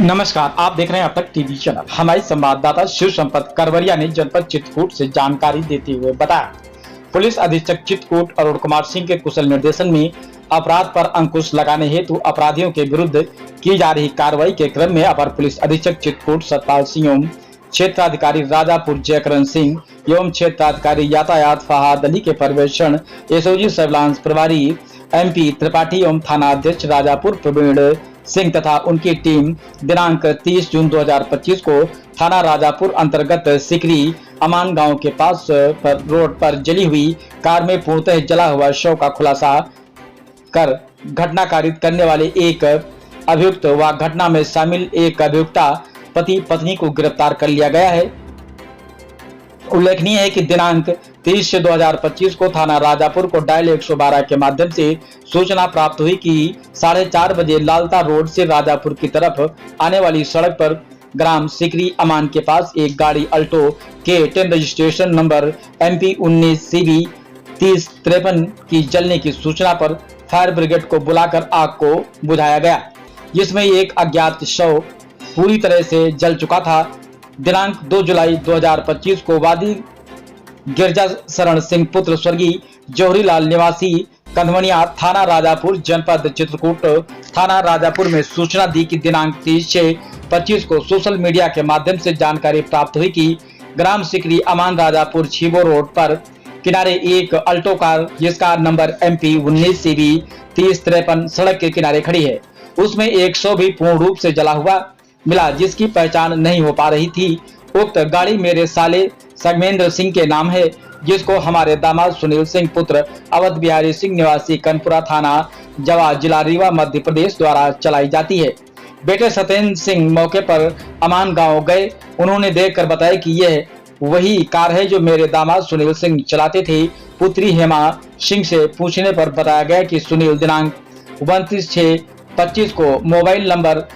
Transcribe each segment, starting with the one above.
नमस्कार, आप देख रहे हैं अब तक टीवी चैनल। हमारे संवाददाता शिव संपत करवरिया ने जनपद चित्रकूट से जानकारी देते हुए बताया, पुलिस अधीक्षक चित्रकूट अरुण कुमार सिंह के कुशल निर्देशन में अपराध पर अंकुश लगाने हेतु अपराधियों के विरुद्ध की जा रही कार्रवाई के क्रम में अपर पुलिस अधीक्षक चित्रकूट सतपाल सिंह एवं क्षेत्राधिकारी राजापुर जयकरण सिंह एवं क्षेत्राधिकारी यातायात फहाद अली के पर्यवेक्षण एसओजी सर्विलांस प्रभारी MP त्रिपाठी एवं थाना अध्यक्ष राजापुर प्रवीण सिंह तथा उनकी टीम दिनांक 30 जून 2025 को थाना राजापुर अंतर्गत सिकरी अमान गांव के पास पर रोड पर जली हुई कार में पूर्णतः जला हुआ शव का खुलासा कर घटना कारित करने वाले एक अभियुक्त व घटना में शामिल एक अभियुक्ता पति पत्नी को गिरफ्तार कर लिया गया है। उल्लेखनीय है कि दिनांक 30 से 2025 को थाना राजापुर को डायल 112 के माध्यम से सूचना प्राप्त हुई कि 4:30 बजे लालता रोड से राजापुर की तरफ आने वाली सड़क पर ग्राम सिकरी अमान के पास एक गाड़ी अल्टो के 10 रजिस्ट्रेशन नंबर MP 19 CB 3053 की जलने की सूचना पर फायर ब्रिगेड को बुलाकर आग को बुझाया गया, जिसमें एक अज्ञात शव पूरी तरह से जल चुका था। दिनांक 2 जुलाई 2025 को वादी गिरजा शरण सिंह पुत्र स्वर्गीय जौहरीलाल निवासी कंधवनिया थाना राजापुर जनपद चित्रकूट थाना राजापुर में सूचना दी कि दिनांक 30 से 25 को सोशल मीडिया के माध्यम से जानकारी प्राप्त हुई कि ग्राम सिकरी अमान राजापुर छीबो रोड पर किनारे एक अल्टो कार जिसका नंबर MP 19 CB 3053 सड़क के किनारे खड़ी है, उसमें एक शव भी पूर्ण रूप से जला हुआ मिला, जिसकी पहचान नहीं हो पा रही थी। उक्त गाड़ी मेरे साले सगमेंद्र सिंह के नाम है, जिसको हमारे दामाद सुनील सिंह पुत्र अवध बिहारी सिंह निवासी कनपुरा थाना जवा जिला रीवा मध्य प्रदेश द्वारा चलाई जाती है। बेटे सत्येंद्र सिंह मौके पर अमान गांव गए, उन्होंने देखकर बताया कि यह वही कार है जो मेरे दामाद सुनील सिंह चलाते थे। पुत्री हेमा सिंह से पूछने पर बताया गया कि सुनील दिनांक 29/6/25 को मोबाइल नंबर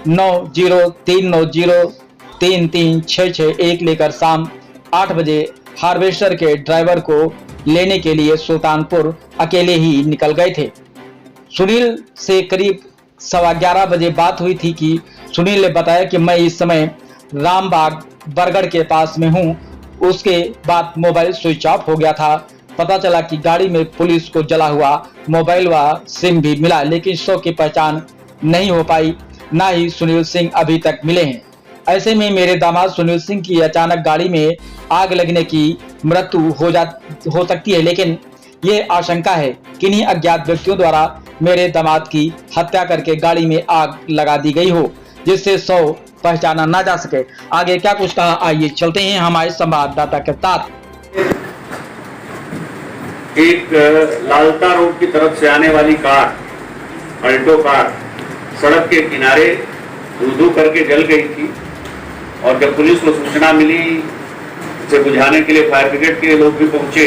9039033661 लेकर शाम 8 बजे हार्वेस्टर के ड्राइवर को लेने के लिए सुल्तानपुर अकेले ही निकल गए थे। सुनील से करीब 11:15 बजे बात हुई थी कि सुनील ने बताया कि मैं इस समय रामबाग बरगढ़ के पास में हूं। उसके बाद मोबाइल स्विच ऑफ हो गया था। पता चला कि गाड़ी में पुलिस को जला हुआ मोबाइल व सिम भी मिला, लेकिन शव की पहचान नहीं हो पाई, ना ही सुनील सिंह अभी तक मिले हैं। ऐसे में मेरे दामाद सुनील सिंह की अचानक गाड़ी में आग लगने की मृत्यु हो सकती है, लेकिन ये आशंका है कि इन्हीं अज्ञात व्यक्तियों द्वारा मेरे दामाद की हत्या करके गाड़ी में आग लगा दी गई हो, जिससे शव पहचाना ना जा सके। आगे क्या कुछ कहा, आइए चलते हैं हमारे संवाददाता के साथ। एक लालता रोड की तरफ से आने वाली कार अल्टो कार सड़क के किनारे धू करके जल गई थी, और जब पुलिस को सूचना मिली, इसे बुझाने के लिए फायर ब्रिगेड के लोग भी पहुंचे,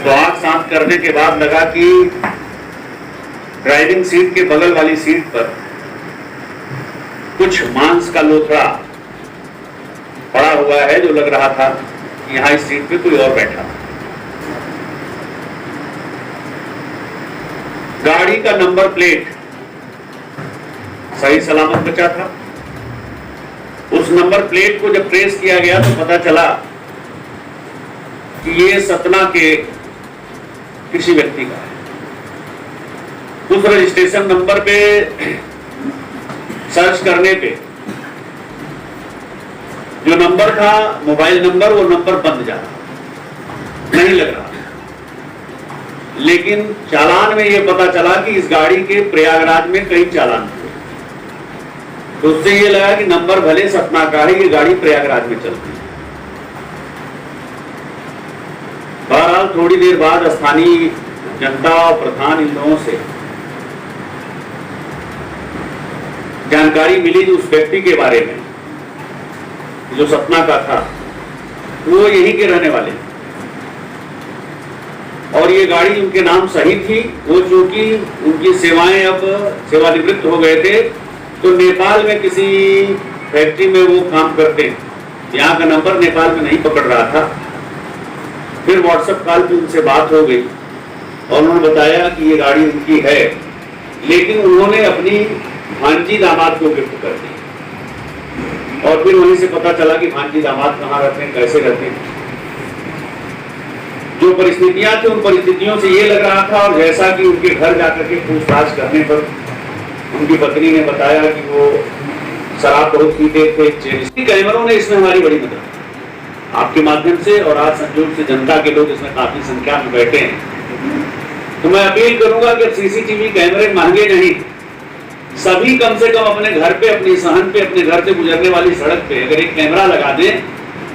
तो आग शांत करने के बाद लगा कि ड्राइविंग सीट के बगल वाली सीट पर कुछ मांस का लोथड़ा पड़ा हुआ है, जो लग रहा था कि यहाँ इस सीट पे कोई और बैठा। गाड़ी का नंबर प्लेट सही सलामत बचा था। उस नंबर प्लेट को जब ट्रेस किया गया तो पता चला कि ये सतना के किसी व्यक्ति का है। उस रजिस्ट्रेशन नंबर पे सर्च करने पे जो नंबर था मोबाइल नंबर, वो नंबर बंद जा रहा, नहीं लग रहा। लेकिन चालान में यह पता चला कि इस गाड़ी के प्रयागराज में कई चालान हुए, तो उससे यह लगा कि नंबर भले सतना का है, ये गाड़ी प्रयागराज में चलती है। बहरहाल थोड़ी देर बाद स्थानीय जनता और प्रधान इन लोगों से जानकारी मिली उस व्यक्ति के बारे में जो सतना का था, वो यहीं के रहने वाले, और ये गाड़ी उनके नाम सही थी। वो चूंकि उनकी सेवाएं अब सेवानिवृत्त हो गए थे, तो नेपाल में किसी फैक्ट्री में वो काम करते हैं, यहाँ का नंबर नेपाल में नहीं पकड़ रहा था। फिर व्हाट्सएप कॉल पे उनसे बात हो गई और उन्होंने बताया कि ये गाड़ी उनकी है, लेकिन उन्होंने अपनी भांजी दामाद को गिफ्ट कर दी। और फिर वहीं से पता चला कि भांजी दामाद कहाँ रहते हैं, कैसे रहते हैं। जो परिस्थितियां थी उन परिस्थितियों से ये लग रहा था, और जैसा कि उनके घर जाकर के पूछताछ करने पर उनकी पत्नी ने बताया कि वो शराब बहुत पीते थे। कैमरों ने इसमें हमारी बड़ी मदद आपके माध्यम से, और आज संयोग से जनता के लोग इसमें काफी संख्या में बैठे हैं। तो मैं अपील करूंगा कि सीसीटीवी कैमरे महंगे नहीं, सभी कम से कम अपने घर पे, अपनी सहन पे, अपने घर से गुजरने वाली सड़क पे अगर एक कैमरा लगा दें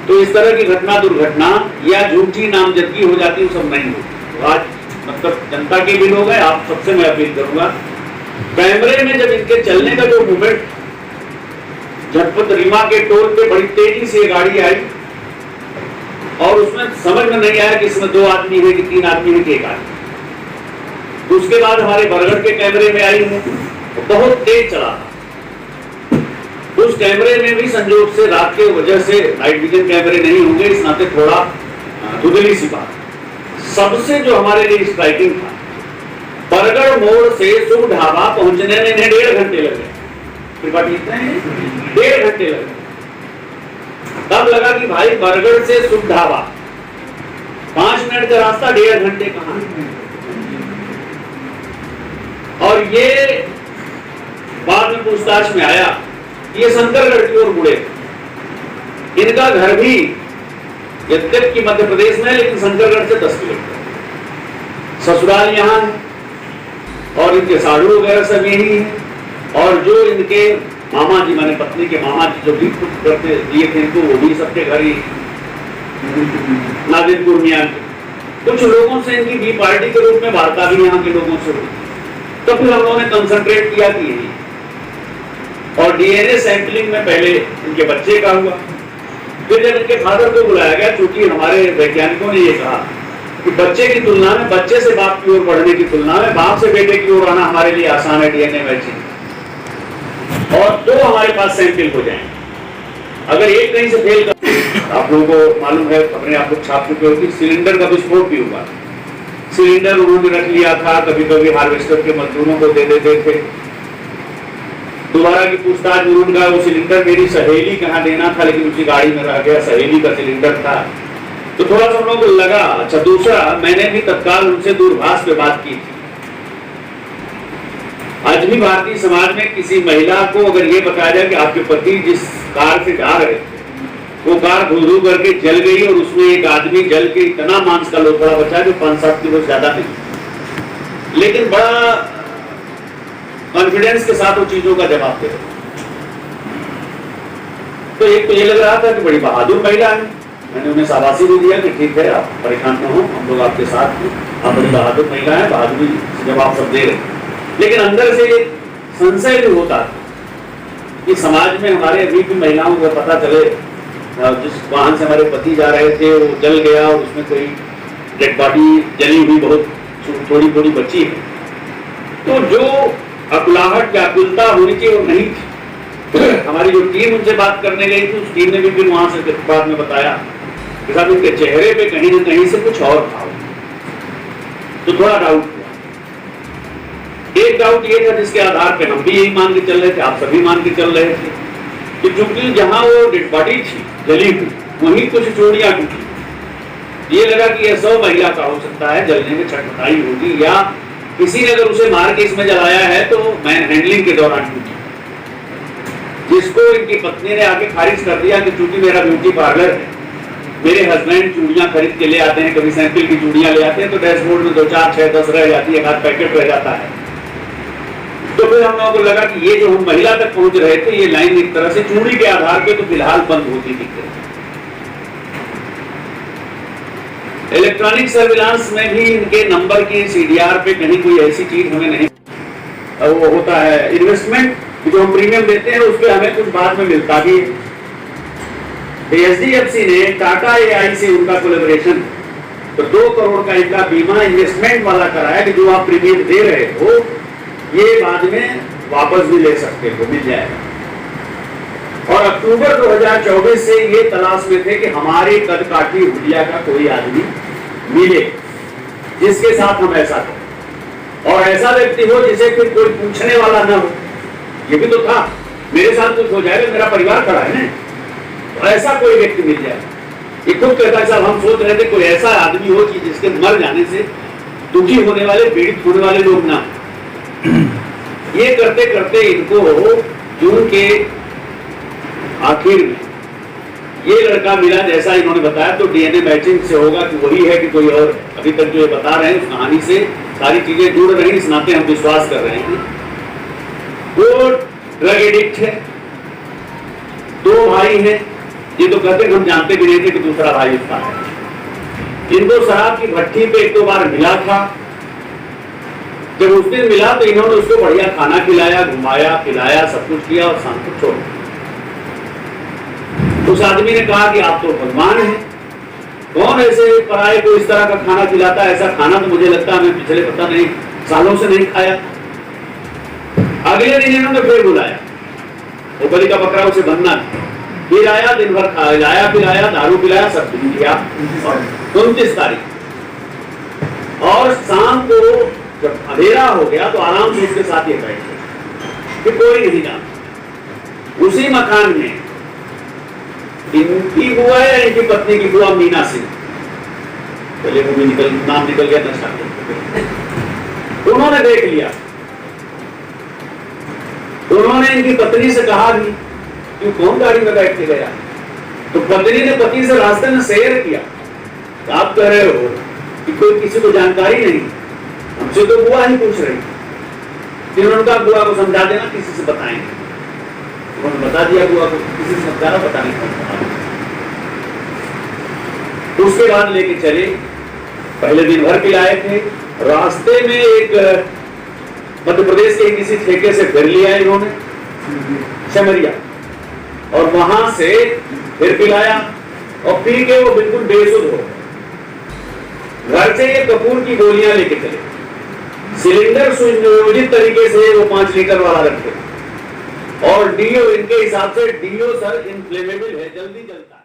तो इस तरह की घटना, दुर्घटना या झूठी नामजदगी हो जाती है, सब नहीं होती। तो आज मतलब जनता के भी लोग हैं, आप सबसे मैं अपील करूंगा, कैमरे में जब इनके चलने का जो मूवमेंट, झटपट रीमा के टोल पे बड़ी तेजी से गाड़ी आई और उसमें समझ में नहीं आया कि इसमें 2 आदमी है कि 3 आदमी है कि 1 आदमी। तो उसके बाद हमारे बरगढ़ के कैमरे में आई है, बहुत तेज चला। उस कैमरे में भी संयोग से रात के वजह से नाइट विजन कैमरे नहीं होंगे, इस नाते थोड़ा धुंधली सी बात। सबसे जो हमारे लिए स्ट्राइकिंग था, बरगढ़ मोड़ से शुभ ढाबा पहुंचने में इन्हें 1.5 घंटे लगे। कितने हैं? 1.5 घंटे लगे। तब लगा कि भाई बरगढ़ से शुभ ढाबा 5 मिनट का रास्ता, 1.5 घंटे कहां। और ये बाद में पूछताछ में आया, ये शंकरगढ़ की ओर मुड़े। इनका घर भी यद्यप की मध्य प्रदेश में है, लेकिन शंकरगढ़ से 10 किलोमीटर। ससुराल यहाँ है और इनके साधु वगैरह सब यही है। और जो इनके मामा जी, माने पत्नी के मामा जी, जो भी कुछ करते दिए थे इनको, वो भी सबके घर ही नादिरपुर मियां के कुछ लोगों से इनकी बी पार्टी के रूप में वार्ता भी यहाँ के लोगों से हुई। तो फिर हम लोगों ने कंसंट्रेट किया कि यही, और डीएनए सैंपलिंग में पहले इनके बच्चे का हुआ। फिर जब इनके फादर को बुलाया गया, क्योंकि हमारे वैज्ञानिकों ने ये कहा कि बच्चे की तुलना में, बच्चे से बाप की ओर बढ़ने की तुलना में बाप से बेटे की ओर आना हमारे लिए आसान है डीएनए मैचिंग। और 2 हमारे पास सैंपल हो जाएंगे। अगर एक कहीं से फेल कर, आप लोगों को मालूम है, अपने आप लोग छाप चुके हो कि सिलेंडर का विस्फोट भी हुआ। सिलेंडर उन्होंने रख लिया था, कभी कभी हार्वेस्टर के मजदूरों को दे देते थे। दोबारा की पूछताछ में उनका वो सिलेंडर मेरी सहेली कहाँ देना था, लेकिन उसी गाड़ी में रह गया, सहेली का सिलेंडर था। तो थोड़ा सा हम लोगों को लगा। अच्छा, दूसरा, मैंने भी तत्काल उनसे दूरभाष पे बात की थी। आज भी भारतीय समाज में किसी महिला को अगर ये बताया जाए कि आपके पति जिस कार से जा रहे थे वो कार धू करके जल गई और उसमें एक आदमी जल के इतना मांस का लोथड़ा बचा जो 5-7 किलो ज्यादा नहीं, लेकिन बड़ा कॉन्फिडेंस के साथ वो चीजों का जवाब दे रहे। तो एक तो ये लग रहा था कि बड़ी बहादुर महिला है। मैंने उन्हें शाबाशी भी दिया कि ठीक है, आप परेशान न हो, हम लोग आपके साथ हैं, आप बड़ी बहादुर महिला है, बहादुरी से जवाब सब दे रहे। लेकिन अंदर से एक संशय भी होता है कि समाज में हमारे अभी भी महिलाओं को पता चले, जिस वाहन से हमारे पति जा रहे थे वो जल गया और उसमें कोई डेड बॉडी जली हुई बहुत थोड़ी थोड़ी बची है, तो जो अकुलाहट या अकुलता होनी चाहिए वो नहीं थी। हमारी जो टीम उनसे बात करने गई थी, उस टीम ने भी फिर वहां से बाद में बताया कि साहब उनके चेहरे पे कहीं न कहीं से कुछ और था। तो थोड़ा डाउट हुआ। एक डाउट ये था जिसके आधार पे हम भी यही मान के चल रहे थे, आप सभी मान के चल रहे थे कि चूंकि जहां वो डेड बॉडी थी जली हुई, वहीं कुछ चूड़ियां टूटी। ये लगा कि यह 100 महिला का हो सकता है, जलने में छटपटाई होगी, या किसी ने अगर उसे मार के इसमें जलाया है तो मैन हैंडलिंग के दौरान टूटी, जिसको इनकी पत्नी ने आके खारिज कर दिया कि चूंकि मेरा ब्यूटी पार्लर है, मेरे हस्बैंड चूड़ियां खरीद के ले आते हैं, कभी सैंपल की चूड़ियां ले आते हैं, तो डैशबोर्ड में 2, 4, 6, 10 रह जाती है, 1 पैकेट रह जाता है। तो फिर हम लोगों को लगा कि ये जो हम महिला तक पहुंच रहे थे, ये लाइन एक तरह से चूड़ी के आधार पे तो फिलहाल बंद होती दिख रही। इलेक्ट्रॉनिक सर्विलांस में भी इनके नंबर की सीडीआर पे कहीं कोई ऐसी चीज हमें नहीं, वो होता है इन्वेस्टमेंट जो हम प्रीमियम देते हैं उस पर हमें कुछ बाद में मिलता भी है। एचडीएफसी ने टाटा एआई से उनका कोलैबोरेशन, तो 2 करोड़ का इनका बीमा इन्वेस्टमेंट वाला कराया कि जो आप प्रीमियम दे रहे हो ये बाद में वापस भी ले सकते हो, मिल जाएगा। और अक्टूबर 2024 से ये तलाश में थे कि हमारे कदकाठी हुलिया का कोई आदमी मिले जिसके साथ हम ऐसा करें, और ऐसा व्यक्ति हो जिसे फिर कोई पूछने वाला न हो ये भी तो था, मेरे साथ कुछ हो जाएगा, मेरा परिवार खड़ा है ना। तो ऐसा कोई व्यक्ति मिल जाए, ये खुद कहता है साहब हम सोच रहे थे कोई ऐसा आदमी हो कि जिसके मर जाने से दुखी होने वाले, पीड़ित होने वाले लोग ना। ये करते करते इनको जून के आखिर में ये लड़का मिला, जैसा इन्होंने बताया। तो डीएनए मैचिंग से होगा कि वही है कि कोई और। अभी तक जो ये बता रहे हैं उस कहानी से सारी चीजें जुड़ रही, इस नाते हम विश्वास कर रहे हैं। वो ड्रग एडिक्ट है, 2 भाई हैं। ये तो कहते हम जानते भी नहीं थे कि दूसरा भाई उसका है। इनको शराब की भट्टी पे 1-2 बार मिला था। जब उस दिन मिला तो इन्होंने उसको बढ़िया खाना खिलाया, घुमाया, पिलाया, सब कुछ किया और शाम को छोड़ दिया। उस आदमी ने कहा कि आप तो भगवान हैं, कौन ऐसे पराये को इस तरह का खाना खिलाता है? ऐसा खाना तो मुझे लगता है मैं पिछले पता नहीं सालों से नहीं खाया। अगले दिन इन्होंने फिर बुलाया, वो बलि का बकरा उसे बनना था। फिर आया, दिन भर खिलाया पिलाया, दारू पिलाया, सब कुछ किया। 29 तारीख और शाम को जब अंधेरा हो गया तो आराम से उसके साथ ये बैठे कि कोई नहीं जाना। उसी मकान में इनकी बुआ है, इनकी पत्नी की बुआ मीना सिंह, पहले वो भी नाम निकल गया नशा, उन्होंने देख लिया। उन्होंने इनकी पत्नी से कहा भी कि कौन गाड़ी में बैठ के गया? तो पत्नी ने पति से रास्ते में शेयर किया, तो आप कह रहे हो कि कोई किसी को जानकारी नहीं, हमसे तो बुआ ही पूछ रही। फिर उन्होंने कहा बुआ को समझा देना, किसी से बताएंगे। उन्होंने बता दिया बुआ को, किसी से समझाना पता नहीं कौन। उसके बाद लेके चले, पहले दिन भर पिलाए थे। रास्ते में एक मध्य प्रदेश के किसी ठेके से फिर लिया इन्होंने चमरिया, और वहां से फिर पिलाया और पी के वो बिल्कुल बेसुध हो। घर से ये कपूर की गोलियां लेके चले, सिलेंडर सुनियोजित तरीके से वो 5 लीटर वाला रखते, और डीओ इनके हिसाब से डीओ सर इनफ्लेमेबल है, जल्दी जलता है।